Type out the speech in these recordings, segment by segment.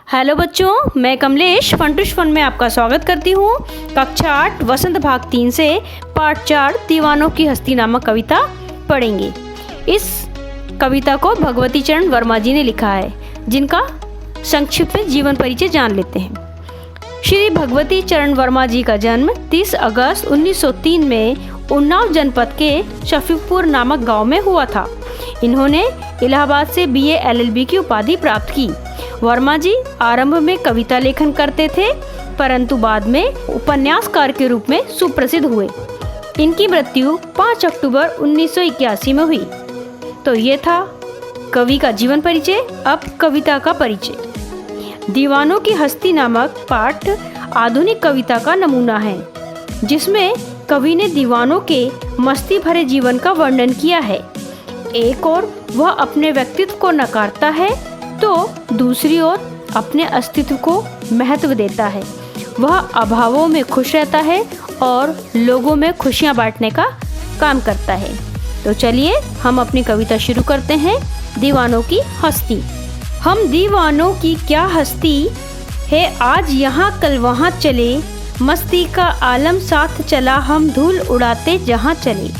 Hello बच्चों, मैं Kamlesh Funtoosh fun में आपका स्वागत करती हूँ। कक्षा 8 वसंत भाग 3 से पाठ 4 दीवानों की हस्ती नामक कविता पढ़ेंगे। इस कविता को भगवती चरण वर्मा जी ने लिखा है, जिनका संक्षिप्त में जीवन परिचय जान लेते हैं। श्री भगवती चरण वर्मा जी का जन्म 30 अगस्त 1903 में उन्नाव जनपद के शफीपुर नामक गांव में हुआ था। इन्होंने इलाहाबाद से BA LLB की उपाधि प्राप्त की। वर्मा जी आरंभ में कविता लेखन करते थे, परंतु बाद में उपन्यासकार के रूप में सुप्रसिद्ध हुए। इनकी मृत्यु 5 अक्टूबर 1981 में हुई। तो ये था कवि का जीवन परिचय। अब कविता का परिचय। दीवानों की हस्ती नामक पाठ आधुनिक कविता का नमूना है, जिसमें कवि ने दीवानों के मस्ती भरे जीवन का वर्णन किया है। एक ओर वह अपने व्यक्तित्व को नकारता है, तो दूसरी ओर अपने अस्तित्व को महत्व देता है। वह अभावों में खुश रहता है और लोगों में खुशियां बांटने का काम करता है। तो चलिए हम अपनी कविता शुरू करते हैं। दीवानों की हस्ती। हम दीवानों की क्या हस्ती है, आज यहाँ कल वहाँ चले, मस्ती का आलम साथ चला, हम धूल उड़ाते जहाँ चले।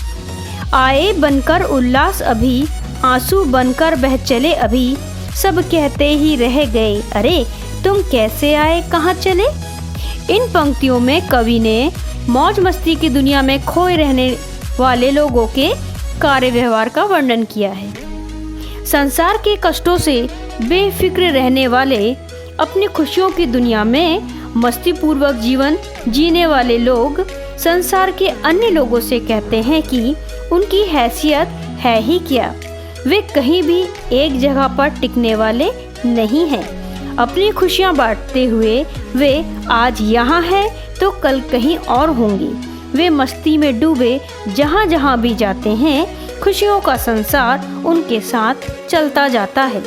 आए बनकर उल्लास अभी, आंसू बनकर बह चले अभी, सब कहते ही रह गए, अरे तुम कैसे आए कहाँ चले। इन पंक्तियों में कवि ने मौज मस्ती की दुनिया में खोए रहने वाले लोगों के कार्य व्यवहार का वर्णन किया है। संसार के कष्टों से बेफिक्र रहने वाले, अपनी खुशियों की दुनिया में मस्ती पूर्वक जीवन जीने वाले लोग संसार के अन्य लोगों से कहते हैं कि उनकी हैसियत है ही क्या, वे कहीं भी एक जगह पर टिकने वाले नहीं हैं। अपनी खुशियां बांटते हुए वे आज यहाँ हैं तो कल कहीं और होंगे। वे मस्ती में डूबे जहाँ जहाँ भी जाते हैं, खुशियों का संसार उनके साथ चलता जाता है।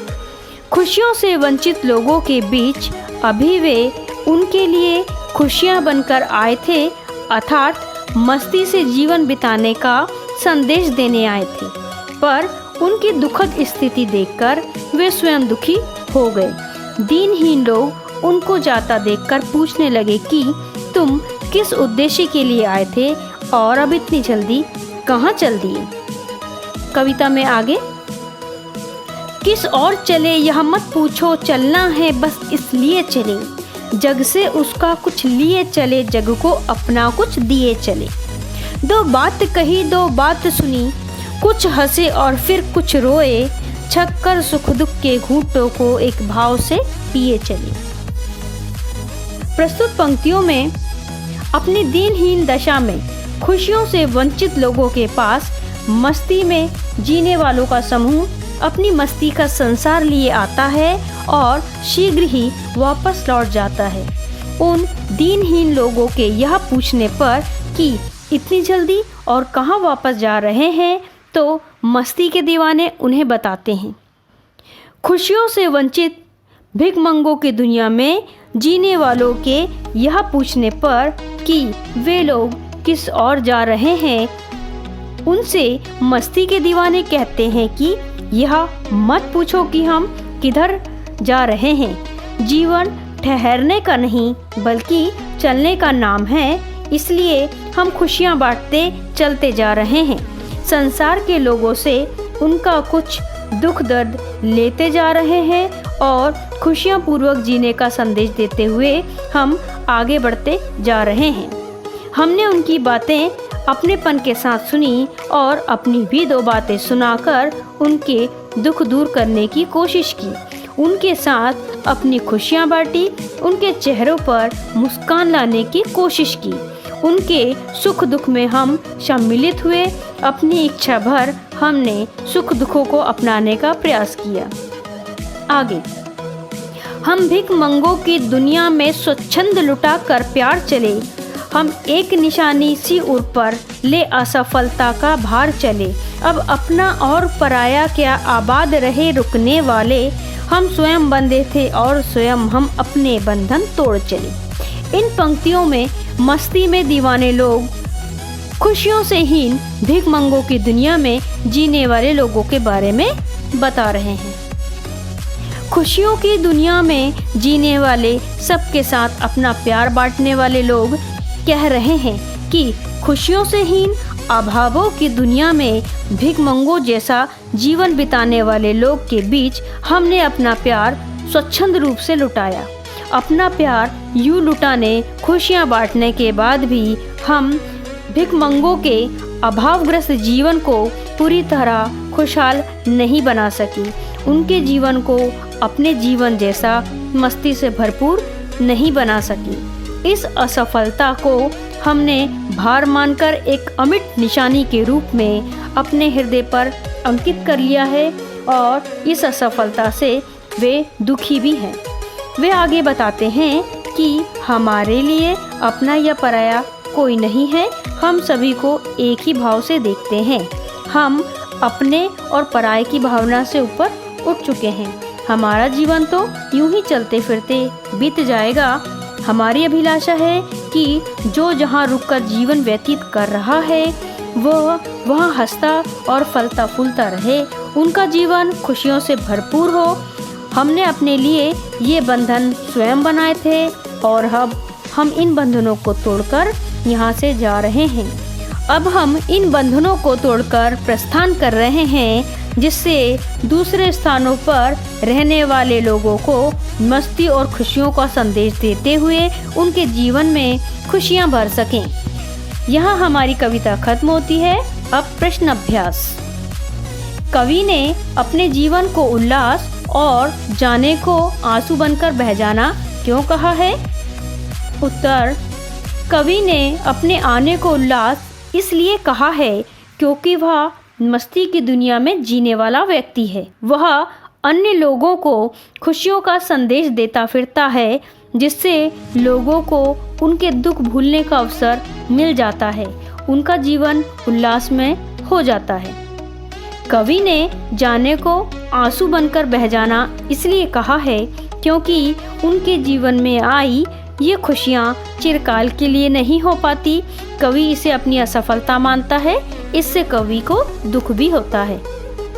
खुशियों से वंचित लोगों के बीच अभी वे उनके लिए खुशियाँ बनकर आए थे, अर्थात मस्ती से जीवन बिताने का संदेश देने आए थे। पर उनकी दुखद स्थिति देखकर वे स्वयं दुखी हो गए। दीनहीन लोग उनको जाता देखकर पूछने लगे कि तुम किस उद्देश्य के लिए आए थे और अब इतनी जल्दी कहाँ चल दिए। कविता में आगे, किस और चले यह मत पूछो, चलना है बस इसलिए चले, जग से उसका कुछ लिए चले, जग को अपना कुछ दिए चले। दो बात कही दो बात सुनी, कुछ हंसे और फिर कुछ रोए, छक्कर सुख दुख के घूंटों को एक भाव से पिए चले। प्रस्तुत पंक्तियों में अपनी दीनहीन दशा में खुशियों से वंचित लोगों के पास मस्ती में जीने वालों का समूह अपनी मस्ती का संसार लिए आता है और शीघ्र ही वापस लौट जाता है। उन दीनहीन लोगों के यह पूछने पर कि इतनी जल्दी और कहाँ वापस जा रहे हैं, तो मस्ती के दीवाने उन्हें बताते हैं। खुशियों से वंचित भिखमंगों की दुनिया में जीने वालों के यह पूछने पर कि वे लोग किस ओर जा रहे हैं, उनसे मस्ती के दीवाने कहते हैं कि यह मत पूछो कि हम किधर जा रहे हैं। जीवन ठहरने का नहीं बल्कि चलने का नाम है, इसलिए हम खुशियाँ बांटते चलते जा रहे हैं। संसार के लोगों से उनका कुछ दुख दर्द लेते जा रहे हैं और खुशियाँ पूर्वक जीने का संदेश देते हुए हम आगे बढ़ते जा रहे हैं। हमने उनकी बातें अपनेपन के साथ सुनी और अपनी भी दो बातें सुनाकर उनके दुख दूर करने की कोशिश की। उनके साथ अपनी खुशियाँ बांटी, उनके चेहरों पर मुस्कान लाने की कोशिश की। उनके सुख दुख में हम सम्मिलित हुए। अपनी इच्छा भर हमने सुख दुखों को अपनाने का प्रयास किया। आगे, हम भिखमंगों की दुनिया में स्वच्छंद लुटा कर प्यार चले, हम एक निशानी सी उर पर ले असफलता का भार चले। अब अपना और पराया क्या आबाद रहे रुकने वाले, हम स्वयं बंधे थे और स्वयं हम अपने बंधन तोड़ चले। इन पंक्तियों में मस्ती में दीवाने लोग खुशियों से हीन भिखमंगों की दुनिया में जीने वाले लोगों के बारे में बता रहे हैं। खुशियों की दुनिया में जीने वाले, सबके साथ अपना प्यार बांटने वाले लोग कह रहे हैं कि खुशियों से हीन, अभावों की दुनिया में भिखमंगों जैसा जीवन बिताने वाले लोग के बीच हमने अपना प्यार स्वच्छंद रूप से लुटाया। अपना प्यार यूँ लुटाने, खुशियाँ बांटने के बाद भी हम भिखमंगों के अभावग्रस्त जीवन को पूरी तरह खुशहाल नहीं बना सकी, उनके जीवन को अपने जीवन जैसा मस्ती से भरपूर नहीं बना सकी। इस असफलता को हमने भार मानकर एक अमिट निशानी के रूप में अपने हृदय पर अंकित कर लिया है और इस असफलता से वे दुखी भी हैं। वे आगे बताते हैं कि हमारे लिए अपना या पराया कोई नहीं है, हम सभी को एक ही भाव से देखते हैं। हम अपने और पराये की भावना से ऊपर उठ चुके हैं। हमारा जीवन तो यूं ही चलते फिरते बीत जाएगा। हमारी अभिलाषा है कि जो जहां रुककर जीवन व्यतीत कर रहा है वह वहां हंसता और फलता फूलता रहे, उनका जीवन खुशियों से भरपूर हो। हमने अपने लिए ये बंधन स्वयं बनाए थे और अब हम इन बंधनों को तोड़कर यहाँ से जा रहे हैं। अब हम इन बंधनों को तोड़कर प्रस्थान कर रहे हैं, जिससे दूसरे स्थानों पर रहने वाले लोगों को मस्ती और खुशियों का संदेश देते हुए उनके जीवन में खुशियां भर सकें। यहाँ हमारी कविता खत्म होती है। अब प्रश्न अभ्यास। कवि ने अपने जीवन को उल्लास और जाने को आंसू बनकर बह जाना क्यों कहा है? उत्तर, कवि ने अपने आने को उल्लास इसलिए कहा है क्योंकि वह मस्ती की दुनिया में जीने वाला व्यक्ति है। वह अन्य लोगों को खुशियों का संदेश देता फिरता है, जिससे लोगों को उनके दुख भूलने का अवसर मिल जाता है, उनका जीवन उल्लास में हो जाता है। कवि ने जाने को आंसू बनकर बह जाना इसलिए कहा है क्योंकि उनके जीवन में आई ये खुशियाँ चिरकाल के लिए नहीं हो पाती। कवि इसे अपनी असफलता मानता है, इससे कवि को दुख भी होता है।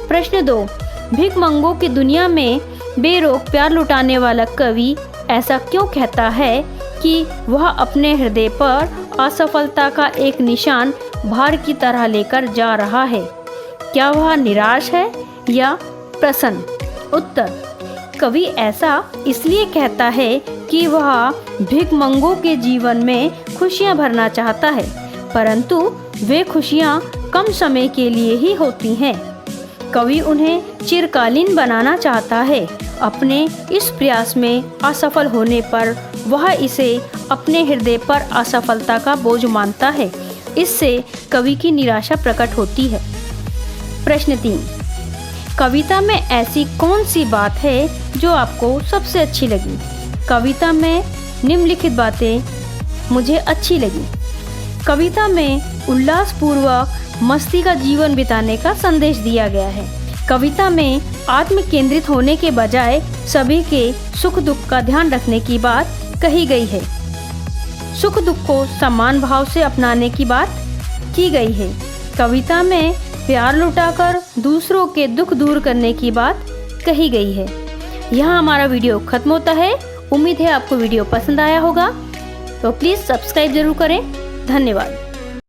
प्रश्न 2। भिखमंगों की दुनिया में बेरोक प्यार लुटाने वाला कवि ऐसा क्यों कहता है कि वह अपने हृदय पर असफलता का एक निशान भार की तरह लेकर जा रहा है? क्या वह निराश है या प्रसन्न? उत्तर, कवि ऐसा इसलिए कहता है कि वह भिखमंगों के जीवन में खुशियां भरना चाहता है, परंतु वे खुशियां कम समय के लिए ही होती हैं। कवि उन्हें चिरकालीन बनाना चाहता है। अपने इस प्रयास में असफल होने पर वह इसे अपने हृदय पर असफलता का बोझ मानता है। इससे कवि की निराशा प्रकट होती है। प्रश्न 3। कविता में ऐसी कौन सी बात है जो आपको सबसे अच्छी लगी? कविता में निम्नलिखित बातें मुझे अच्छी लगी। कविता में उल्लासपूर्वक मस्ती का जीवन बिताने का संदेश दिया गया है। कविता में आत्म केंद्रित होने के बजाय सभी के सुख दुख का ध्यान रखने की बात कही गई है। सुख दुख को समान भाव से अपनाने की बात की गई है। कविता में प्यार लुटाकर दूसरों के दुख दूर करने की बात कही गई है। यहाँ हमारा वीडियो खत्म होता है। उम्मीद है आपको वीडियो पसंद आया होगा, तो प्लीज़ सब्सक्राइब जरूर करें। धन्यवाद।